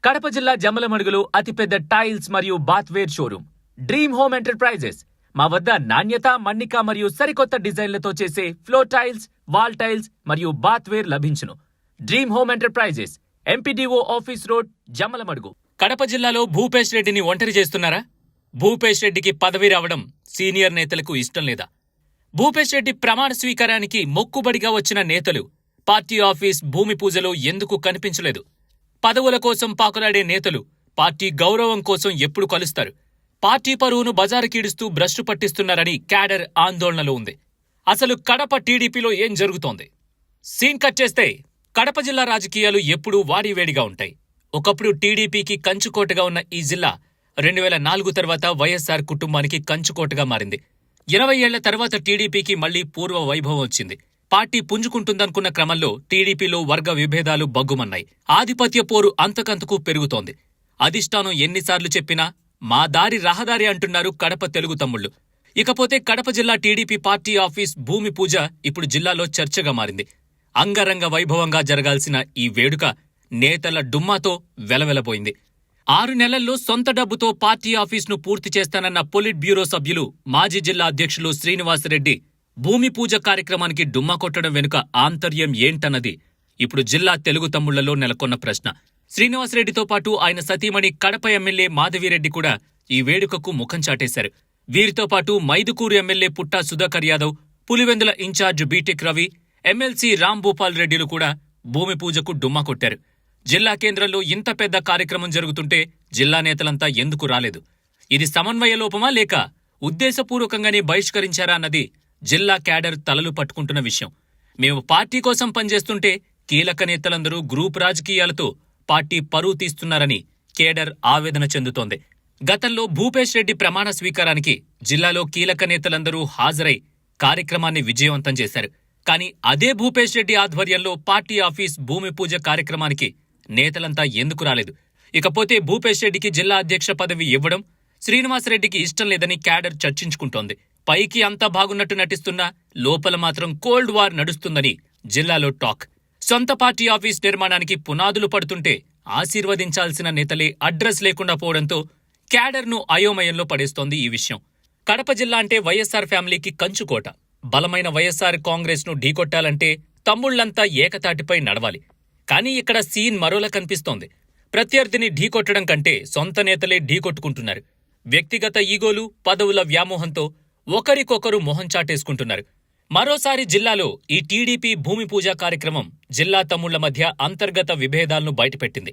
కడప జిల్లా జమ్మలమడుగులో అతిపెద్ద టైల్స్ మరియు బాత్వేర్ షోరూమ్ డ్రీమ్ హోమ్ ఎంటర్ప్రైజెస్. మా వద్ద నాణ్యత, మన్నిక మరియు సరికొత్త డిజైన్లతో చేసే ఫ్లోర్ టైల్స్, వాల్ టైల్స్ మరియు బాత్వేర్ లభించును. Dream home enterprises, MPDO office road, Jammalamadugu. Kadapa జిల్లాలో భూపేష్ రెడ్డిని ఒంటరి చేస్తున్నారా? భూపేష్ రెడ్డికి పదవి రావడం సీనియర్ నేతలకు ఇష్టం లేదా? భూపేష్ రెడ్డి ప్రమాణ స్వీకారానికి మొక్కుబడిగా వచ్చిన నేతలు పార్టీ ఆఫీస్ భూమి పూజలో ఎందుకు కనిపించలేదు? పదవుల కోసం పాకులాడే నేతలు పార్టీ గౌరవం కోసం ఎప్పుడు కలుస్తారు? పార్టీ పరువును బజారుకీడుస్తూ భ్రష్టు పట్టిస్తున్నారని క్యాడర్ ఆందోళనలో ఉంది. అసలు కడప టీడీపీలో ఏం జరుగుతోంది? సీన్ కట్ చేస్తే కడప జిల్లా రాజకీయాలు ఎప్పుడూ వాడివేడిగా ఉంటాయి. ఒకప్పుడు టీడీపీకి కంచుకోటగా ఉన్న ఈ జిల్లా 2004 తర్వాత వైఎస్ఆర్ కుటుంబానికి కంచుకోటగా మారింది. 20 ఏళ్ల తర్వాత టీడీపీకి మళ్లీ పూర్వ వైభవం వచ్చింది. పార్టీ పుంజుకుంటుందనుకున్న క్రమంలో టీడీపీలో వర్గ విభేదాలు బగ్గుమన్నాయి. ఆధిపత్య పోరు అంతకంతకు పెరుగుతోంది. అధిష్టానం ఎన్నిసార్లు చెప్పినా మా దారి రహదారి అంటున్నారు కడప తెలుగు తమ్ముళ్లు. ఇకపోతే కడప జిల్లా టీడీపీ పార్టీ ఆఫీస్ భూమి పూజ ఇప్పుడు జిల్లాలో చర్చగా మారింది. అంగరంగ వైభవంగా జరగాల్సిన ఈ వేడుక నేతల డుమ్మాతో వెలవెలబోయింది. 6 నెలల్లో సొంత డబ్బుతో పార్టీ ఆఫీస్ను పూర్తి చేస్తానన్న పొలిట్ బ్యూరో సభ్యులు, మాజీ జిల్లా అధ్యక్షులు శ్రీనివాసరెడ్డి భూమి పూజ కార్యక్రమానికి డుమ్మా కొట్టడం వెనుక ఆంతర్యం ఏంటన్నది ఇప్పుడు జిల్లా తెలుగు తమ్ముళ్లలో నెలకొన్న ప్రశ్న. శ్రీనివాసరెడ్డితో పాటు ఆయన సతీమణి కడప ఎమ్మెల్యే మాధవిరెడ్డి కూడా ఈ వేడుకకు ముఖం చాటేశారు. వీరితో పాటు Mydukur MLA Putta Sudhakar Yadav, Pulivendula in charge B Tech Ravi, MLC Rambhupal రెడ్డిలు కూడా భూమి పూజకు డుమ్మా కొట్టారు. జిల్లా కేంద్రంలో ఇంత పెద్ద కార్యక్రమం జరుగుతుంటే జిల్లా నేతలంతా ఎందుకు రాలేదు? ఇది సమన్వయ లోపమా లేక ఉద్దేశపూర్వకంగానే బహిష్కరించారా అన్నది జిల్లా క్యాడర్ తలలు పట్టుకుంటున్న విషయం. మేము పార్టీ కోసం పనిచేస్తుంటే కీలక నేతలందరూ గ్రూప్ రాజకీయాలతో పార్టీ పరువు తీస్తున్నారని కేడర్ ఆవేదన చెందుతోంది. గతంలో భూపేష్ రెడ్డి ప్రమాణ స్వీకారానికి జిల్లాలో కీలక నేతలందరూ హాజరై కార్యక్రమాన్ని విజయవంతం చేశారు. కానీ అదే భూపేష్ రెడ్డి ఆధ్వర్యంలో పార్టీ ఆఫీస్ భూమి పూజ కార్యక్రమానికి నేతలంతా ఎందుకు రాలేదు? ఇకపోతే భూపేష్ రెడ్డికి జిల్లా అధ్యక్ష పదవి ఇవ్వడం శ్రీనివాసరెడ్డికి ఇష్టం లేదని క్యాడర్ చర్చించుకుంటోంది. పైకి అంతా బాగున్నట్టు నటిస్తున్నా లోపల మాత్రం కోల్డ్ వార్ నడుస్తుందని జిల్లాలో టాక్. సొంత పార్టీ ఆఫీస్ నిర్మాణానికి పునాదులు పడుతుంటే ఆశీర్వదించాల్సిన నేతలే అడ్రస్ లేకుండా పోవడంతో క్యాడర్ను అయోమయంలో పడేస్తోంది ఈ విషయం. కడప జిల్లా అంటే వైఎస్ఆర్ ఫ్యామిలీకి కంచుకోట. బలమైన వైఎస్ఆర్ కాంగ్రెస్ను ఢీకొట్టాలంటే తమ్ముళ్లంతా ఏకతాటిపై నడవాలి. కానీ ఇక్కడ సీన్ మరోలా కనిపిస్తోంది. ప్రత్యర్థిని ఢీకొట్టడం కంటే సొంత నేతలే ఢీకొట్టుకుంటున్నారు. వ్యక్తిగత ఈగోలు, పదవుల వ్యామోహంతో ఒకరికొకరు మొహం చాటేసుకుంటున్నారు. మరోసారి జిల్లాలో ఈ టీడీపీ భూమి పూజ కార్యక్రమం జిల్లా తమ్ముళ్ల మధ్య అంతర్గత విభేదాలను బయటపెట్టింది.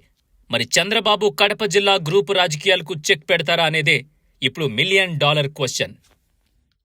మరి చంద్రబాబు కడప జిల్లా గ్రూపు రాజకీయాలకు చెక్ పెడతారా అనేదే ఇప్పుడు $1 మిలియన్ క్వశ్చన్.